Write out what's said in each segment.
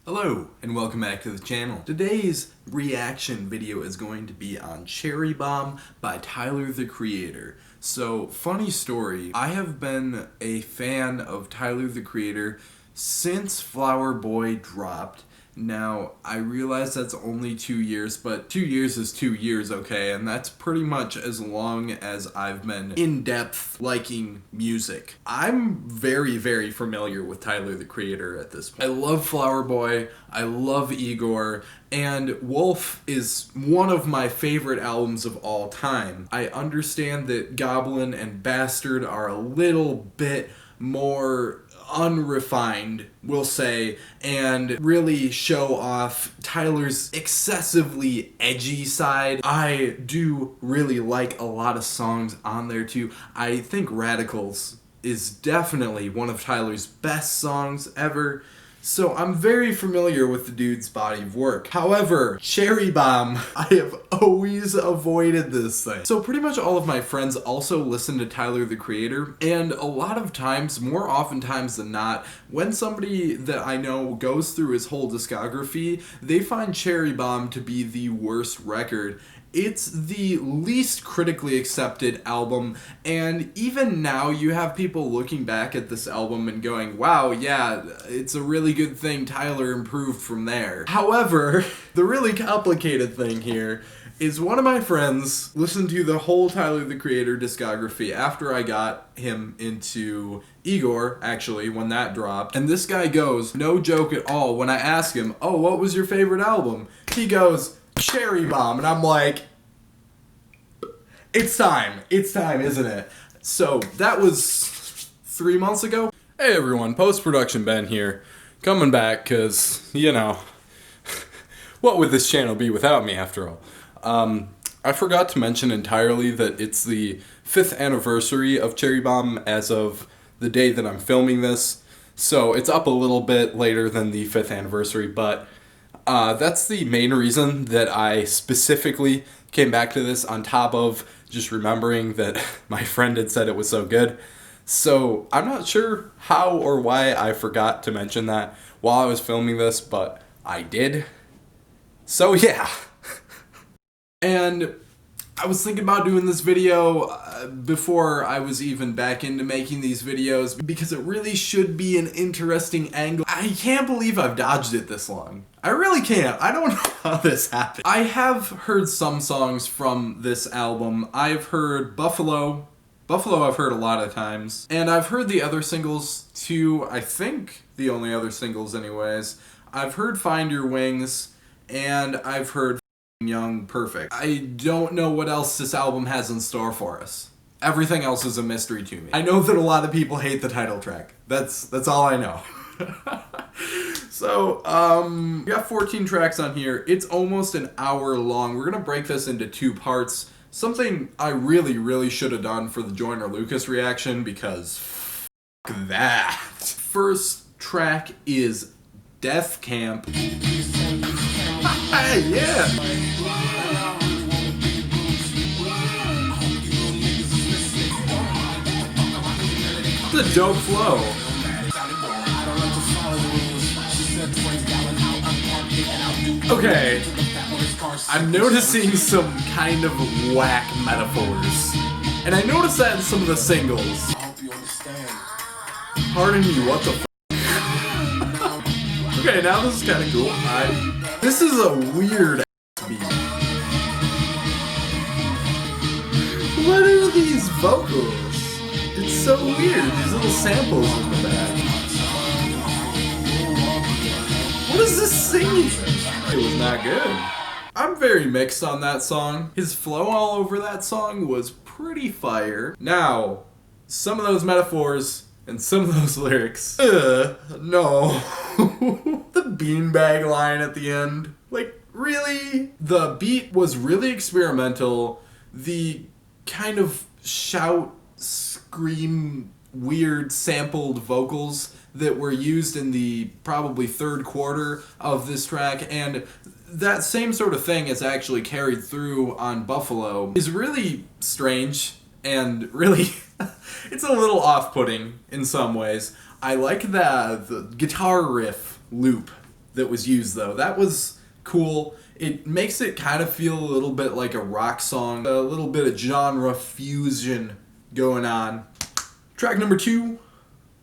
Hello and welcome back to the channel. Today's reaction video is going to be on Cherry Bomb by Tyler the Creator. So, funny story, I have been a fan of Tyler the Creator since Flower Boy dropped. Now, I realize that's only 2 years, but 2 years is 2 years, okay? And that's pretty much as long as I've been in-depth liking music. I'm very, very familiar with Tyler the Creator at this point. I love Flower Boy, I love Igor, and Wolf is one of my favorite albums of all time. I understand that Goblin and Bastard are a little bit more unrefined, we'll say, and really show off Tyler's excessively edgy side. I do really like a lot of songs on there too. I think Radicals is definitely one of Tyler's best songs ever. So I'm very familiar with the dude's body of work. However, Cherry Bomb, I have always avoided this thing. So pretty much all of my friends also listen to Tyler the Creator, and a lot of times, more oftentimes than not, when somebody that I know goes through his whole discography, they find Cherry Bomb to be the worst record. It's the least critically accepted album, and even now you have people looking back at this album and going, wow, yeah, it's a really good thing Tyler improved from there. However, the really complicated thing here is one of my friends listened to the whole Tyler the Creator discography after I got him into Igor, actually, when that dropped. And this guy goes, no joke at all, when I ask him, oh, what was your favorite album? He goes, Cherry Bomb. And I'm like, it's time, isn't it? So that was 3 months ago. Hey everyone, post-production Ben here, coming back because, you know, what would this channel be without me after all? I forgot to mention entirely that it's the 5th anniversary of Cherry Bomb as of the day that I'm filming this, so it's up a little bit later than the 5th anniversary, but that's the main reason that I specifically came back to this, on top of just remembering that my friend had said it was so good. So I'm not sure how or why I forgot to mention that while I was filming this, but I did. So yeah. And I was thinking about doing this video before I was even back into making these videos, because it really should be an interesting angle. I can't believe I've dodged it this long. I really can't. I don't know how this happened. I have heard some songs from this album. I've heard Buffalo. Buffalo I've heard a lot of times. And I've heard the other singles too. I think the only other singles anyways. I've heard Find Your Wings, and I've heard Young Perfect. I don't know what else this album has in store for us. Everything else is a mystery to me. I know that a lot of people hate the title track. That's all I know. So, we got 14 tracks on here. It's almost an hour long. We're gonna break this into 2 parts. Something I really should have done for the Joyner Lucas reaction, because f*** that. First track is Deathcamp. Yeah! It's a dope flow. Okay, I'm noticing some kind of whack metaphors, and I noticed that in some of the singles. Pardon me, what the f***? Okay, now this is kind of cool. This is a weird beat. What are these vocals? It's so weird, these little samples in the back. What is this singing? It was not good. I'm very mixed on that song. His flow all over that song was pretty fire. Now, some of those metaphors and some of those lyrics, no. The beanbag line at the end, like, really? The beat was really experimental. The kind of shout, scream, weird sampled vocals that were used in the probably 3rd quarter of this track, and that same sort of thing is actually carried through on Buffalo, is really strange and really it's a little off-putting in some ways. I like the guitar riff loop that was used though. That was cool. It makes it kind of feel a little bit like a rock song, a little bit of genre fusion going on. Track number 2,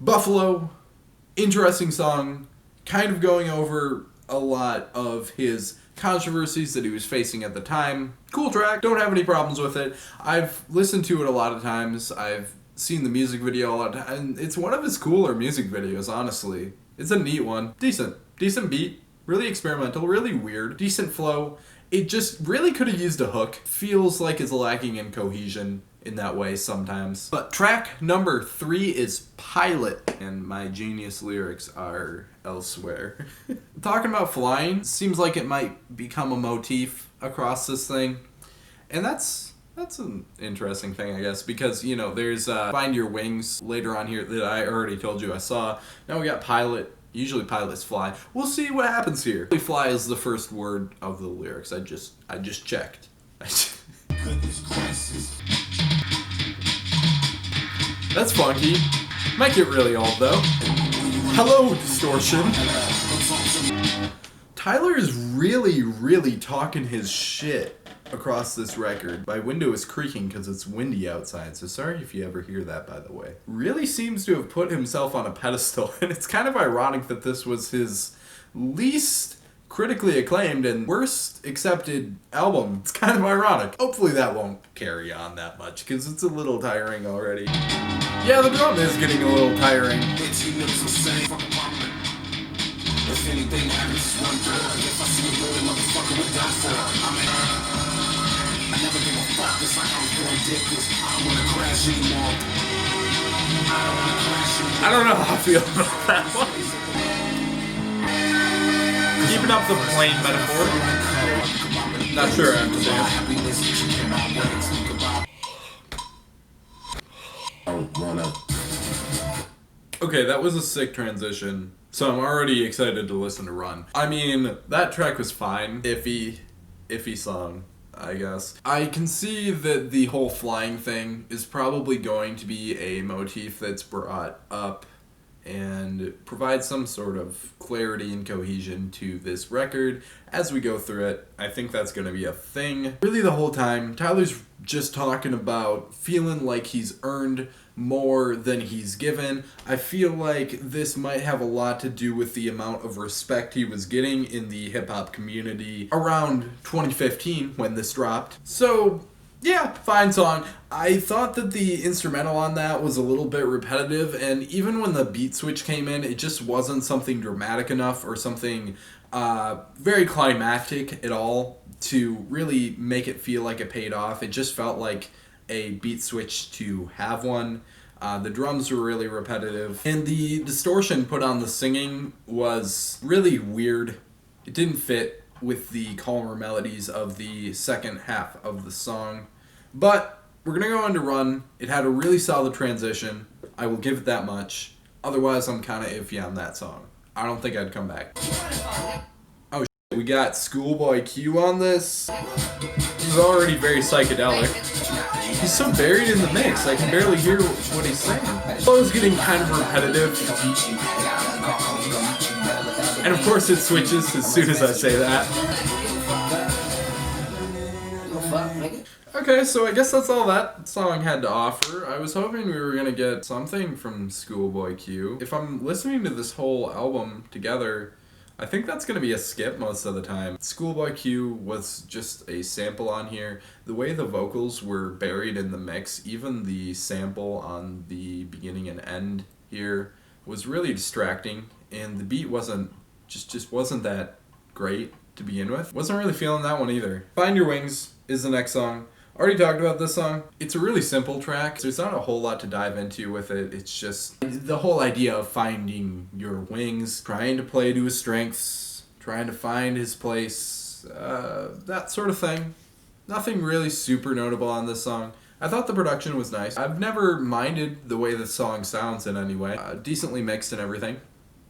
Buffalo. Interesting song, kind of going over a lot of his controversies that he was facing at the time. Cool track, don't have any problems with it. I've listened to it a lot of times. I've seen the music video a lot of times, and it's one of his cooler music videos, honestly. It's a neat one. Decent beat, really experimental, really weird, decent flow. It just really could have used a hook. Feels like it's lacking in cohesion in that way sometimes. But track number 3 is Pilot, and my genius lyrics are elsewhere. Talking about flying, seems like it might become a motif across this thing, and that's an interesting thing, I guess, because, you know, there's Find Your Wings later on here that I already told you I saw. Now we got Pilot. Usually pilots fly. We'll see what happens here. Fly is the first word of the lyrics. I just checked. That's funky. Might get really old though. Hello, distortion. Tyler is really talking his shit across this record. My window is creaking because it's windy outside, so sorry if you ever hear that, by the way. Really seems to have put himself on a pedestal, and it's kind of ironic that this was his least critically acclaimed and worst accepted album. It's kind of ironic. Hopefully that won't carry on that much, because it's a little tiring already. Yeah, the drum is getting a little tiring. If anything happens, one girl. If I see a real motherfucker with down for I never give a fuck. It's like I was born dickless. I don't wanna crash anymore. I don't know how I feel about that one. Keeping up the plane metaphor. Not sure I understand. Okay, that was a sick transition. So I'm already excited to listen to Run. I mean, that track was fine. Iffy song, I guess. I can see that the whole flying thing is probably going to be a motif that's brought up and provide some sort of clarity and cohesion to this record as we go through it. I think that's going to be a thing. Really the whole time, Tyler's just talking about feeling like he's earned more than he's given. I feel like this might have a lot to do with the amount of respect he was getting in the hip-hop community around 2015 when this dropped. So yeah, fine song. I thought that the instrumental on that was a little bit repetitive, and even when the beat switch came in, it just wasn't something dramatic enough or something very climactic at all to really make it feel like it paid off. It just felt like a beat switch to have one. The drums were really repetitive, and the distortion put on the singing was really weird. It didn't fit with the calmer melodies of the second half of the song. But we're going to go on to Run. It had a really solid transition. I will give it that much. Otherwise, I'm kind of iffy on that song. I don't think I'd come back. Oh, shit. We got Schoolboy Q on this. He's already very psychedelic. He's so buried in the mix, I can barely hear what he's saying. The flow's getting kind of repetitive. And of course it switches as soon as I say that. Okay, so I guess that's all that song had to offer. I was hoping we were going to get something from Schoolboy Q. If I'm listening to this whole album together, I think that's going to be a skip most of the time. Schoolboy Q was just a sample on here. The way the vocals were buried in the mix, even the sample on the beginning and end here, was really distracting, and the beat just wasn't that great to begin with. Wasn't really feeling that one either. Find Your Wings is the next song. Already talked about this song. It's a really simple track. There's not a whole lot to dive into with it. It's just the whole idea of finding your wings, trying to play to his strengths, trying to find his place, that sort of thing. Nothing really super notable on this song. I thought the production was nice. I've never minded the way the song sounds in any way. Decently mixed and everything.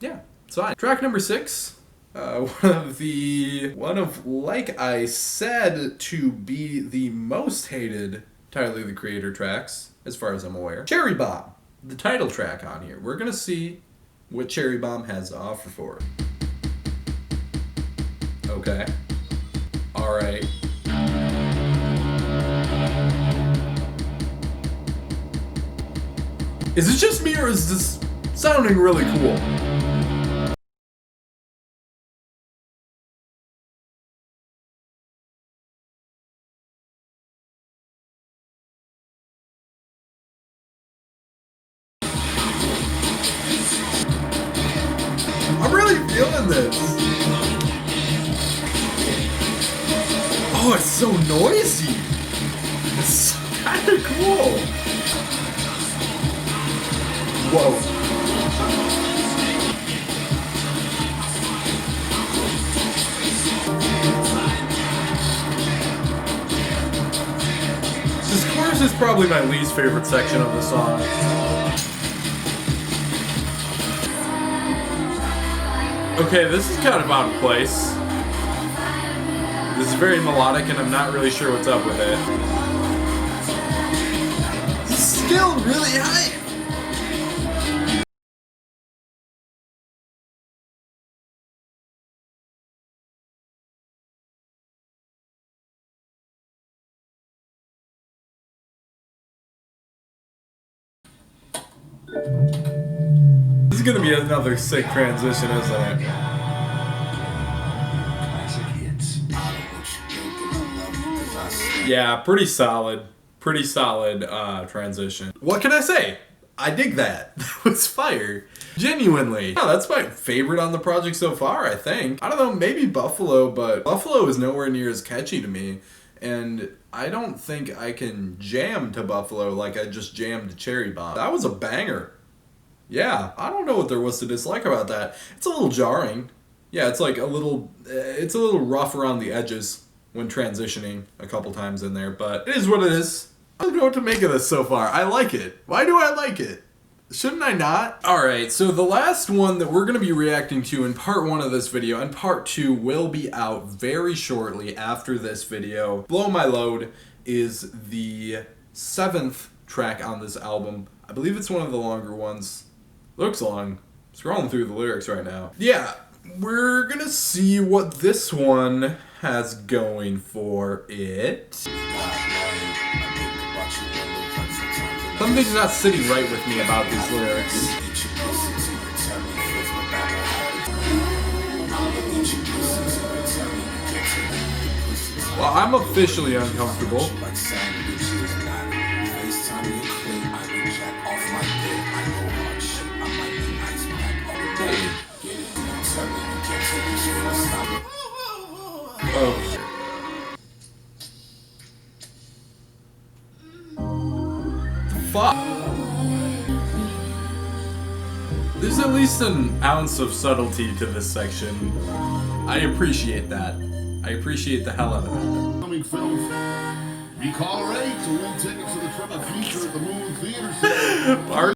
Yeah, it's fine. Track number 6. One of, like I said, to be the most hated Tyler the Creator tracks, as far as I'm aware. Cherry Bomb, the title track on here. We're gonna see what Cherry Bomb has to offer for it. Okay. Alright. Is it just me or is this sounding really cool? I'm really feeling this. Oh, it's so noisy. It's kind of cool. Whoa. This chorus is probably my least favorite section of the song. Okay, this is kind of out of place. This is very melodic and I'm not really sure what's up with it. It's still really high. This is gonna be another sick transition, isn't it? Yeah, pretty solid. Pretty solid transition. What can I say? I dig that. That was fire. Genuinely. Yeah, that's my favorite on the project so far, I think. I don't know, maybe Buffalo, but Buffalo is nowhere near as catchy to me. And I don't think I can jam to Buffalo like I just jammed to Cherry Bomb. That was a banger. Yeah, I don't know what there was to dislike about that. It's a little jarring. Yeah, it's like it's a little rough around the edges when transitioning a couple times in there, but it is what it is. I don't know what to make of this so far. I like it. Why do I like it? Shouldn't I not? Alright, so the last one that we're going to be reacting to in part 1 of this video, and part 2 will be out very shortly after this video. Blow My Load is the 7th track on this album. I believe it's one of the longer ones. Looks long. Scrolling through the lyrics right now. Yeah, we're gonna see what this one has going for it. Something's not sitting right with me about these lyrics. Well, I'm officially uncomfortable. Oh. Fuck. There's at least an ounce of subtlety to this section. I appreciate that. I appreciate the hell out of that. Coming film. Be call ready to win tickets to the triple feature at the Moon Theater.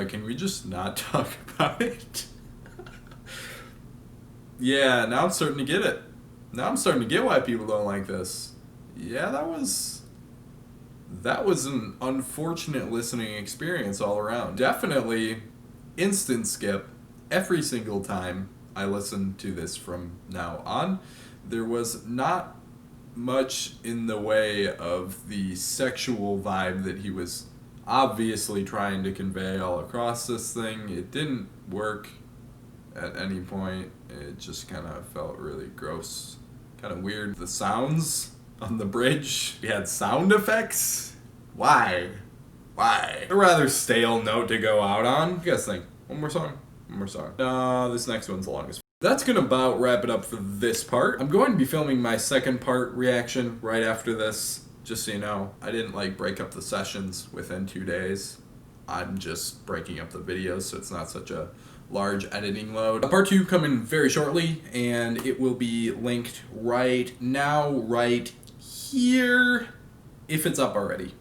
Can we just not talk about it? Yeah, now I'm starting to get it. Now I'm starting to get why people don't like this. Yeah, that was an unfortunate listening experience all around. Definitely instant skip every single time I listen to this from now on. There was not much in the way of the sexual vibe that he was obviously trying to convey all across this thing. It didn't work at any point. It just kind of felt really gross, kind of weird. The sounds on the bridge, we had sound effects. Why a rather stale note to go out on. What do you guys think? One more song. This next one's the longest. That's gonna about wrap it up for this part. I'm going to be filming my second part reaction right after this. Just so you know, I didn't break up the sessions within 2 days. I'm just breaking up the videos so it's not such a large editing load. Part 2 coming very shortly, and it will be linked right now, right here, if it's up already.